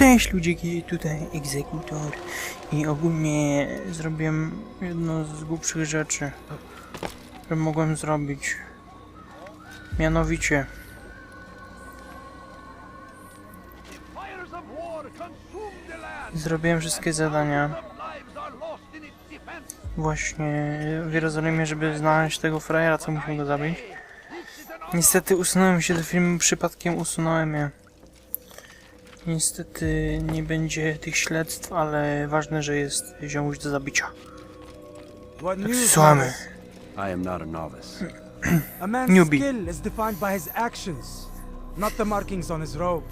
Cześć ludziki, tutaj egzekutor i ogólnie zrobiłem jedną z głupszych rzeczy, które mogłem zrobić. Mianowicie zrobiłem wszystkie zadania właśnie w Jerozolimie, żeby znaleźć tego frajera, co musimy go zabić. Niestety usunąłem się do filmu, przypadkiem usunąłem je. Niestety nie będzie tych śledztw, ale ważne, że jest ziomuś do zabicia. Tak słuchamy. I am not a novice. A man's Newbie. skill is defined by his actions, not the markings on his robe.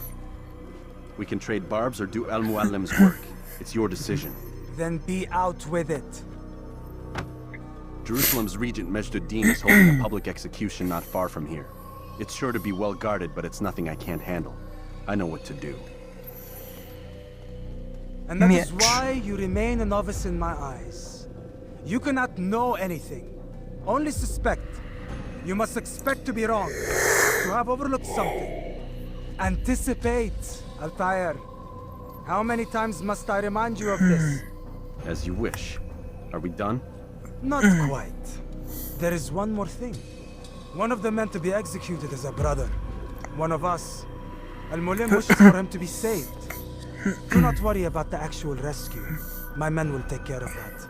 We can trade barbs or do Al Muallim's work. It's your decision. Then be out with it. Jerusalem's regent Majd is holding a public execution not far from here. It's sure to be well guarded, but it's nothing I can't handle. I know what to do. And that is Miecz. why you remain a novice in my eyes. You cannot know anything, only suspect. You must expect to be wrong, to have overlooked something. Anticipate, Altair. How many times must I remind you of this? As you wish. Are we done? Not quite. There is one more thing. One of the men to be executed is a brother. One of us. Al-Mulim wishes for him to be saved. Do not worry about the actual rescue. My men will take care of that.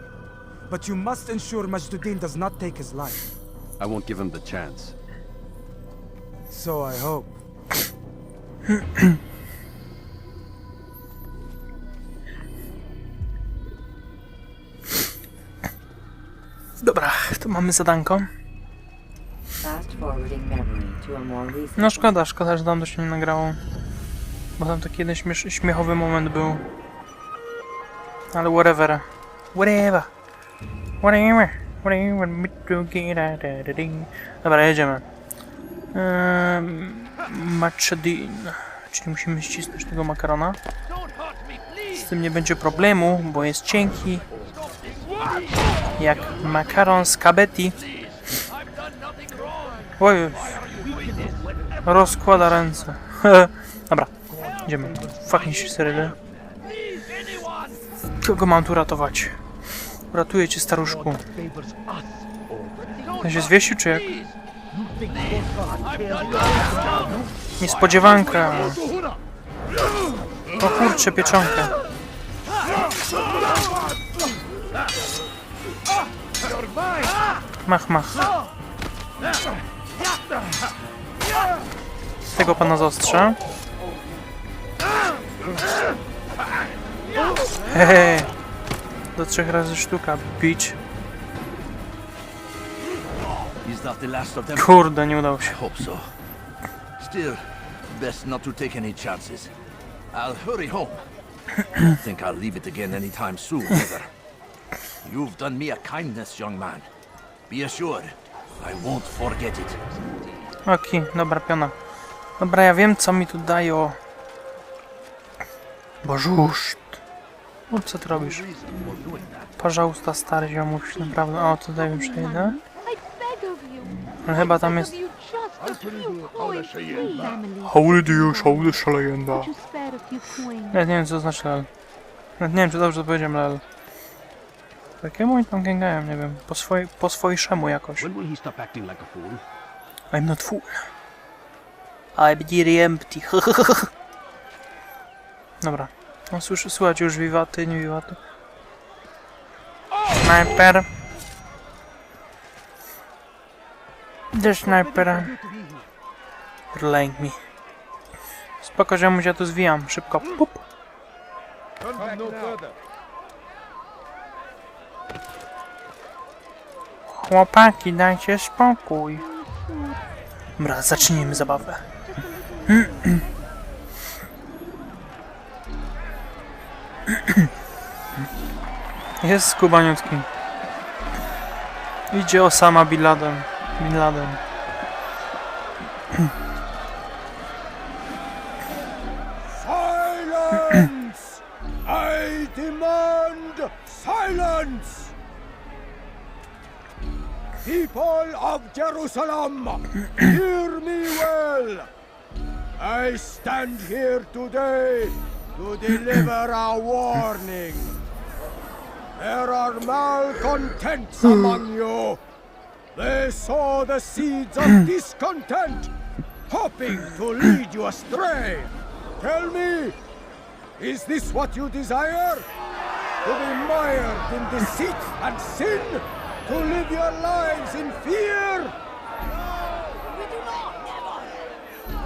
But you must ensure Majduddin does not take his life. I won't give him the chance. So I hope. Dobra, tu mamy zadanko. Fast forwarding memory to a more recent. No szkoda, że tam to się nie nagrało. Bo tam taki jeden śmiechowy moment był. Ale whatever. Dobra, jedziemy. Machadin. Czyli musimy ścisnąć tego makarona. Z tym nie będzie problemu, bo jest cienki. Jak makaron z Kabetti. Oj, rozkłada ręce. Dobra, idziemy. Fucking seryjny. Kogo mam tu ratować? Ratuję cię, staruszku. On się zwiesił, czy jak? Niespodziewanka. O kurczę, pieczonkę. Mach. Tego pana zaostrza. Hehe. Do 3 razy sztuka, bitch. Is that the last of them? Kurde, nie udało się. I hope so. Still, best not to take any chances. I'll hurry home. Don't think I'll leave it again anytime soon, either. You've done me a kindness, young man. Be assured, I won't forget it. Okej, dobra, piona. Dobra, ja wiem, co mi tu dają. Bożuszt. O, co ty robisz? Pожалуйста, stary ziomuś, naprawdę. O, tutaj mi przejdę. Ale chyba tam jest... Holy szalejenda. Ja nie wiem, co to znaczy lel. Nawet nie wiem, czy dobrze to powiedziałem lel. Jakiemu oni tam gęgają, nie wiem. Po swojszemu jakoś. When will he stop acting like a fool? I'm not fool. I'm very empty. Dobra. No słychać już wiwaty, nie wiwaty. Sniper. The sniper. Lęk mi. Spoko, ziomuś, ja tu zwijam. Szybko. Pup. Chłopaki, dajcie spokój. Dobra, zacznijmy zabawę. Jest skubaniutki. Idzie Osama Bin Laden. Silence! I demand silence! People of Jerusalem, hear me well! I stand here today to deliver a warning. There are malcontents among you. They sow the seeds of discontent, hoping to lead you astray. Tell me, is this what you desire? To be mired in deceit and sin? To live your lives in fear?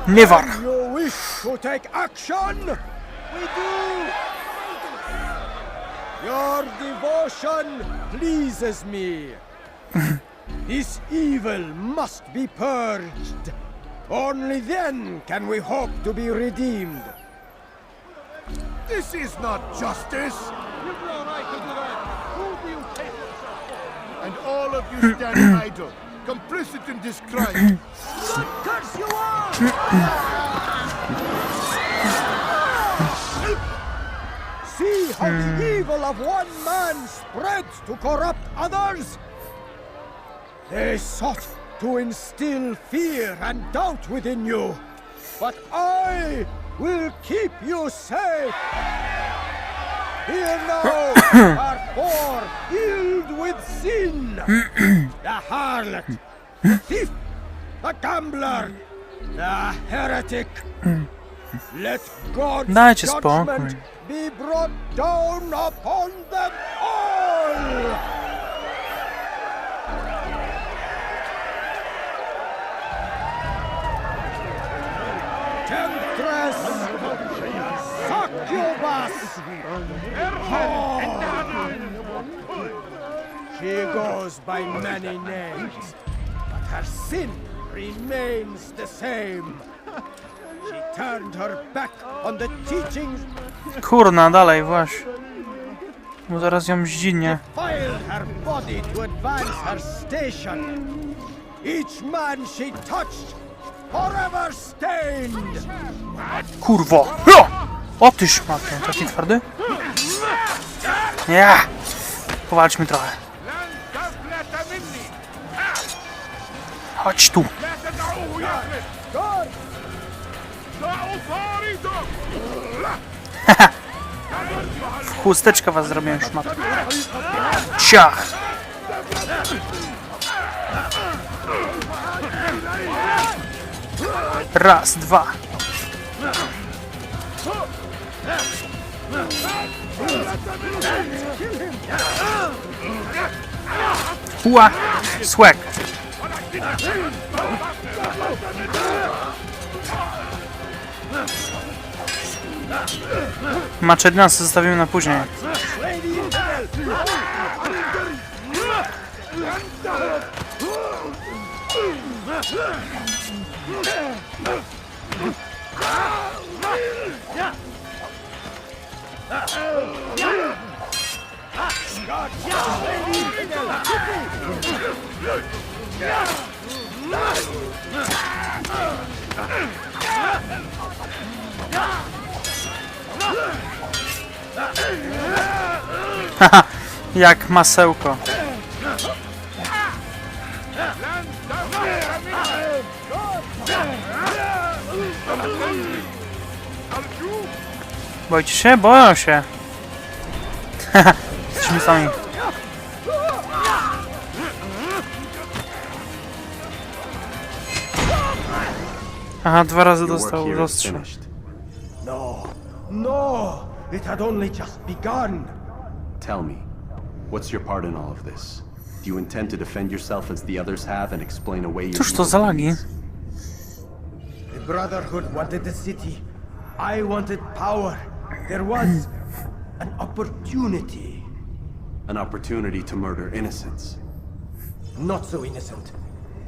Never. And you wish to take action? We do! Your devotion pleases me. This evil must be purged. Only then can we hope to be redeemed. This is not justice! You've no right to do that! Who do you take yourself for? And all of you stand idle, complicit in this crime. Curse you all! See how the evil of one man spreads to corrupt others? They sought to instill fear and doubt within you, but I will keep you safe. Here now are four filled with sin. The harlot, the thief, the gambler, the heretic. Let God's Dajcie judgment spokój. be brought down upon them all. Temptress, succubus, she goes by many names, but her sin remains the same. She turned her back on the teachings, Kurna, dalej, właśnie. Bo zaraz ją zdzinie. defiled her body to advance her station. Each man she touched, forever stained. Kurwo! Ja! O ty szmatę, taki twardy? Ja! Powalczmy trochę. Chodź tu. W chusteczkę was zrobiłem, szmat. Ciach! Raz, dwa. Ua! Słek! Maczedna zostawimy na później. Haha, jak masełko. Boicie się? Boją się. Haha, jesteśmy sami. Aha, dwa razy Your work dostał here is rozstrzał. finished. No, no, it had only just begun. Tell me, what's your part in all of this? Do you intend to defend yourself as the others have and explain away your Cóż to evil za lagi? deeds? The Brotherhood wanted the city. I wanted power. There was an opportunity. An opportunity to murder innocents. Not so innocent.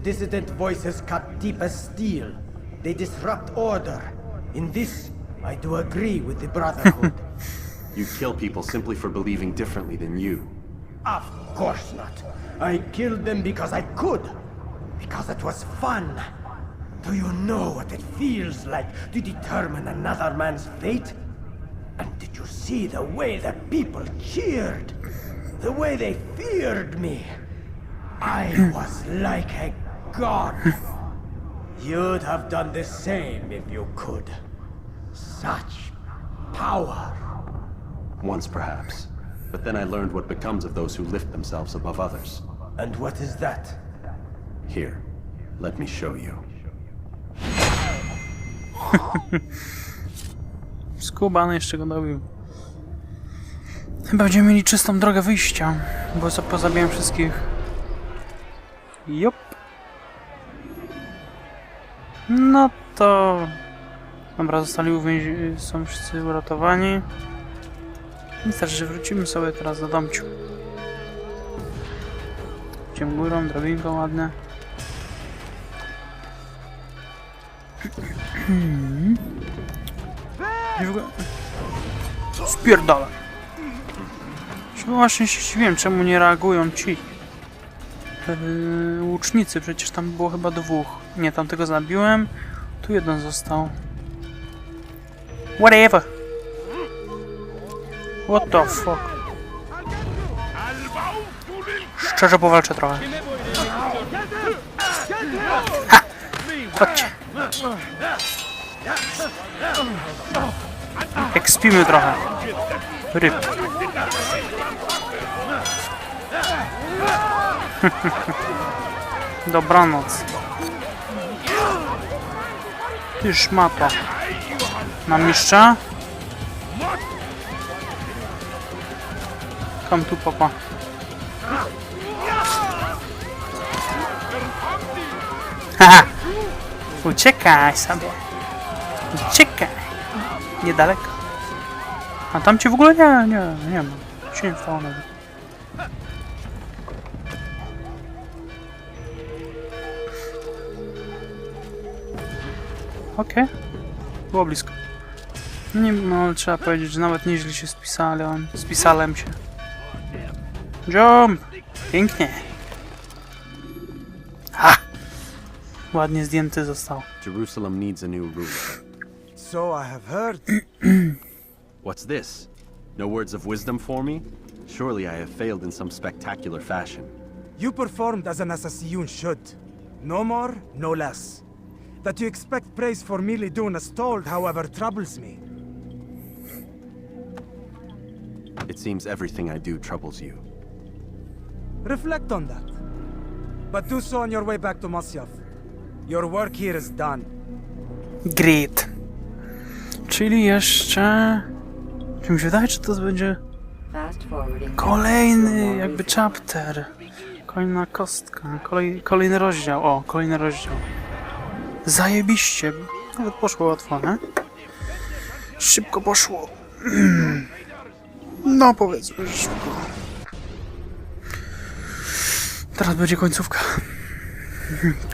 Dissident voices cut deep as steel. They disrupt order. In this, I do agree with the Brotherhood. You kill people simply for believing differently than you. Of course not. I killed them because I could. Because it was fun. Do you know what it feels like to determine another man's fate? And did you see the way the people cheered? The way they feared me? I was like a god. You'd have done the same if you could. Such power. Once perhaps. But then I learned what becomes of those who lift themselves above others. And what is that? Here, let me show you. Skubany jeszcze go dobił. Chyba będziemy mieli czystą drogę wyjścia, bo pozabijam wszystkich. Jop. No to... Dobra, zostali są wszyscy uratowani. Wystarczy, że wrócimy sobie teraz do domciu. Idziemy górą, drabinką ładne. Gdzie w ogóle... Spierdolę. Właśnie się dziwiłem, czemu nie reagują ci łucznicy, przecież tam było chyba 2. Nie, tamtego zabiłem. Tu jeden został. Whatever. What the fuck? Szczerze powalczę trochę. Ha! Chodźcie. Ekspimy trochę. Ryb. Dobranoc. Ty szmato. Na mistrza? Kam tu, papa. Haha! Uciekaj sobie. Uciekaj. Niedaleko. A tam cię w ogóle nie ma. Się nie stało nawet. Okej. Było blisko. Nie, no trzeba powiedzieć, że nawet nieźle się spisałem się. Jump! Pięknie. Ha! Ładnie zdjęty został. Jerusalem needs a new ruler. So I have heard. What's this? No words of wisdom for me? Surely I have failed in some spectacular fashion. You performed as an assassin should. No more, no less. That you expect praise for merely doing as told, however, troubles me. It seems everything I do troubles you. Reflect on that. But do so on your way back to Masyaf. Your work here is done. Great. Czyli jeszcze... Czy mi się wydaje, czy to będzie kolejny jakby chapter. Kolejna kostka. Kolejny rozdział. O, kolejny rozdział. Zajebiście. Nawet poszło łatwo, nie? Szybko poszło. No powiedzmy, że szybko. Teraz będzie końcówka.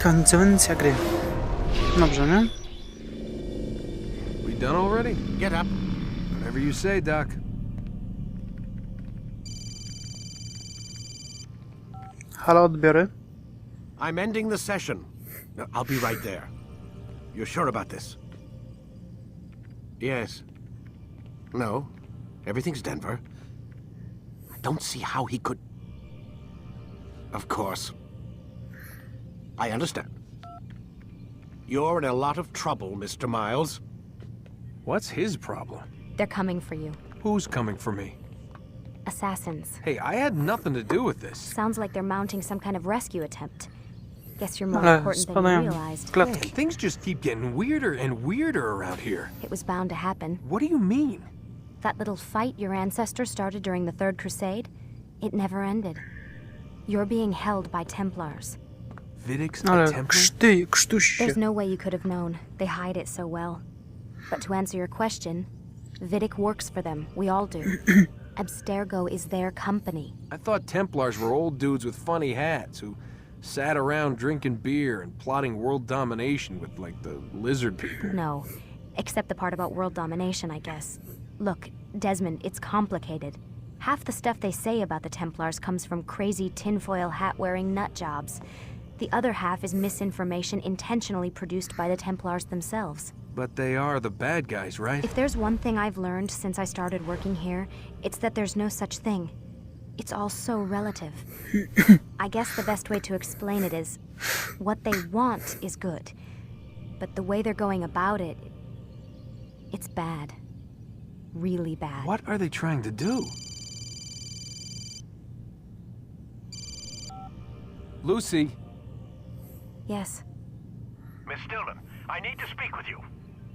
Końcówka gry. Dobrze, nie? We done already? Get up. Whatever you say, Doc. Halo, odbiory. I'm ending the session. I'll be right there. You're sure about this? Yes. No. Everything's Denver. I don't see how he could... Of course. I understand. You're in a lot of trouble, Mr. Miles. What's his problem? They're coming for you. Who's coming for me? Assassins. Hey, I had nothing to do with this. Sounds like they're mounting some kind of rescue attempt. Guess you're more important than you realized. Man, things just keep getting weirder and weirder around here. It was bound to happen. What do you mean? That little fight your ancestors started during the Third Crusade, it never ended. You're being held by Templars. Vidic's Ale a Templar? krztuś się. There's no way you could have known. They hide it so well. But to answer your question, Vidic works for them. We all do. Abstergo is their company. I thought Templars were old dudes with funny hats who sat around drinking beer and plotting world domination with, like, the lizard people. No. Except the part about world domination, I guess. Look, Desmond, it's complicated. Half the stuff they say about the Templars comes from crazy tinfoil hat-wearing nut jobs. The other half is misinformation intentionally produced by the Templars themselves. But they are the bad guys, right? If there's one thing I've learned since I started working here, it's that there's no such thing. It's all so relative. I guess the best way to explain it is, what they want is good. But the way they're going about it, it's bad. Really bad. What are they trying to do? Lucy. Yes. Miss Stillman, I need to speak with you.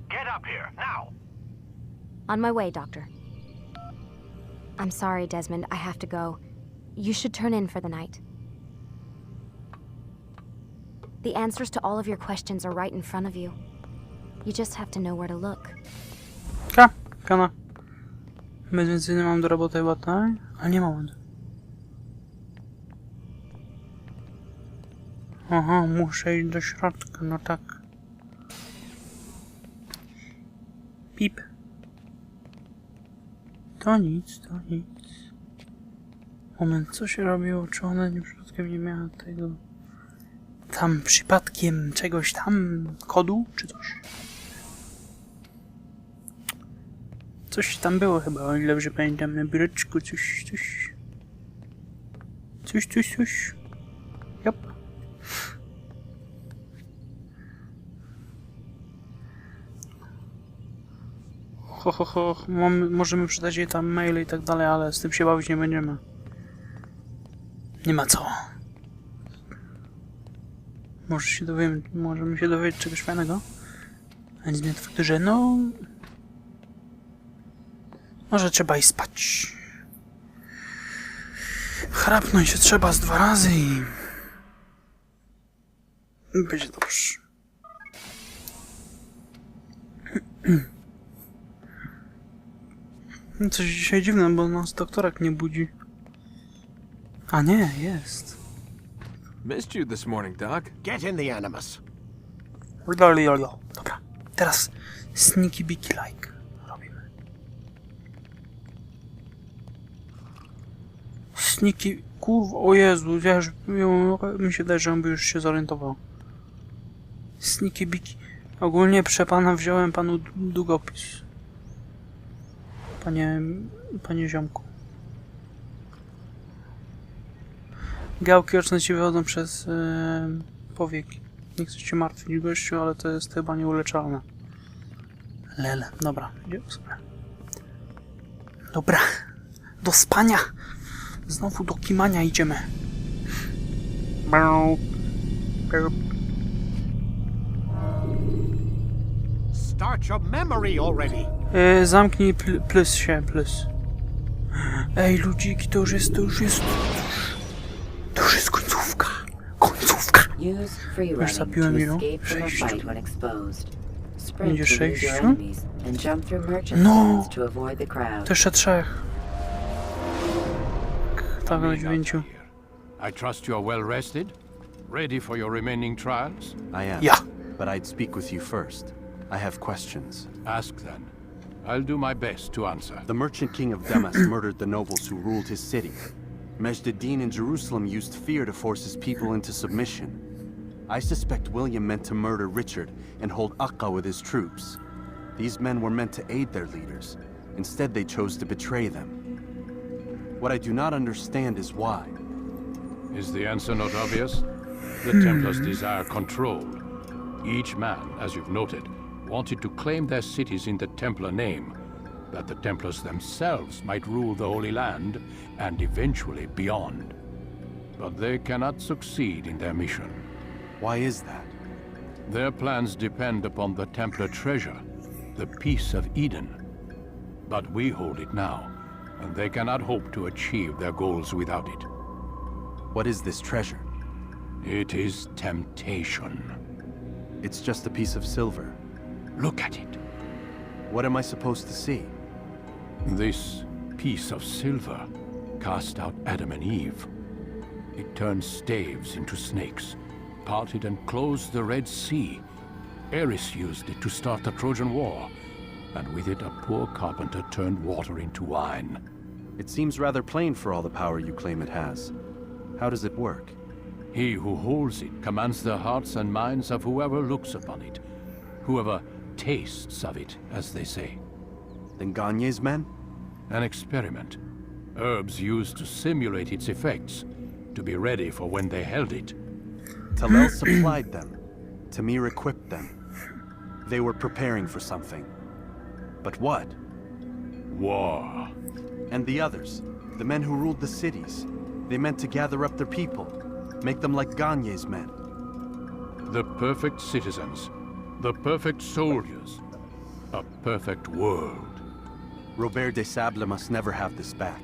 Get up here, now! On my way, Doctor. I'm sorry, Desmond. I have to go. You should turn in for the night. The answers to all of your questions are right in front of you. You just have to know where to look. Kana. Bez więcej nie mam do roboty chyba, tak? A nie mam. Aha, muszę iść do środka, no tak. Pip. To nic, to nic. Moment, co się robiło? Czy ona nie przypadkiem nie miała tego... Tam przypadkiem czegoś tam... kodu? Czy coś? Coś tam było chyba, o ile dobrze pamiętam, na biureczku, coś. Jop. Możemy przydać jej tam maile i tak dalej, ale z tym się bawić nie będziemy. Nie ma co. Możemy się dowiedzieć czegoś fajnego. A nie zmienia faktu, że no... Może trzeba iść spać. Chrapnąć się trzeba z 2 razy i... będzie dobrze. Coś dzisiaj dziwne, bo nas doktorak nie budzi. A nie, jest. Missed you this morning, Doc. Get in the Animus. Dobra, teraz sneaky beaky like robimy. Sneaky... Kurwa, o Jezu, mi się wydaje, że on by już się zorientował. Sneaky beaky. Ogólnie przepana wziąłem panu długopis. Panie ziomku. Gałki oczne ci wychodzą przez powieki. Nie chcę cię martwić, gościu, ale to jest chyba nieuleczalne. Lele, dobra, idziemy sobie. Dobra, do spania. Znowu do kimania idziemy. Start your memory already. Zamknij plus. Ej, ludziki, to już jest końcówka. Już zapiłem ją. 6. Będzie 6. No! To jeszcze 3. Tak, ale 9. I trust you are well rested? Ready for your remaining trials? I am. Yeah. But I'd speak with you first. I have questions. Ask then. I'll do my best to answer. The merchant king of Damas murdered the nobles who ruled his city. Majd in Jerusalem used fear to force his people into submission. I suspect William meant to murder Richard and hold Akka with his troops. These men were meant to aid their leaders. Instead, they chose to betray them. What I do not understand is why. Is the answer not obvious? The Templars desire control. Each man, as you've noted, wanted to claim their cities in the Templar name, that the Templars themselves might rule the Holy Land and eventually beyond. But they cannot succeed in their mission. Why is that? Their plans depend upon the Templar treasure, the Peace of Eden. But we hold it now, and they cannot hope to achieve their goals without it. What is this treasure? It is temptation. It's just a piece of silver. Look at it. What am I supposed to see? This piece of silver cast out Adam and Eve. It turned staves into snakes, parted and closed the Red Sea. Eris used it to start the Trojan War, and with it a poor carpenter turned water into wine. It seems rather plain for all the power you claim it has. How does it work? He who holds it commands the hearts and minds of whoever looks upon it, whoever tastes of it, as they say. Then Gagne's men? An experiment. Herbs used to simulate its effects, to be ready for when they held it. Talel supplied them. Tamir equipped them. They were preparing for something. But what? War. And the others, the men who ruled the cities, they meant to gather up their people, make them like Gagne's men. The perfect citizens. The perfect soldiers. A perfect world. Robert de Sable must never have this back.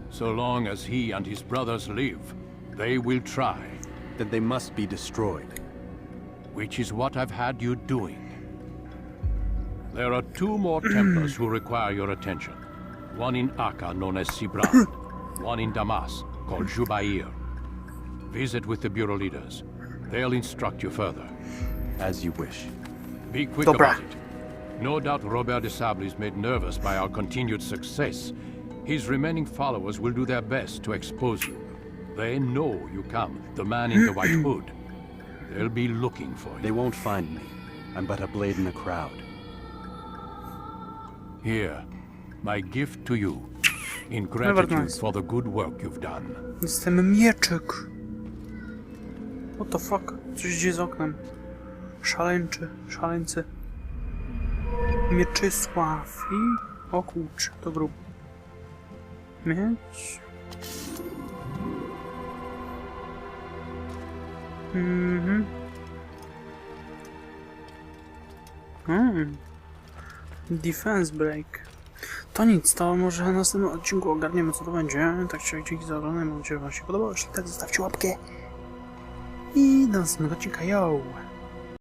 So long as he and his brothers live, they will try. Then they must be destroyed. Which is what I've had you doing. There are 2 more Templars who require your attention. One in Akka, known as Sibran. One in Damas, called Jubair. Visit with the Bureau leaders. They'll instruct you further. As you wish. Be quick about it. No doubt Robert de Sable is made nervous by our continued success. His remaining followers will do their best to expose you. They know you come, the man in the white hood. They'll be looking for you. They won't find me. I'm but a blade in the crowd. Here, my gift to you, in gratitude for the good work you've done. Jestem mieczyk. What the fuck? Co się dzieje z oknem? Szaleńcy. Mieczysław i... O kurczę, to grób. Miecz... Defense break. To nic, to może na następnym odcinku ogarniemy, co to będzie. Tak się dzięki za oglądanie, mam nadzieję, że wam się podobało. Jeśli tak, zostawcie łapkę. I do następnego odcinka, yo!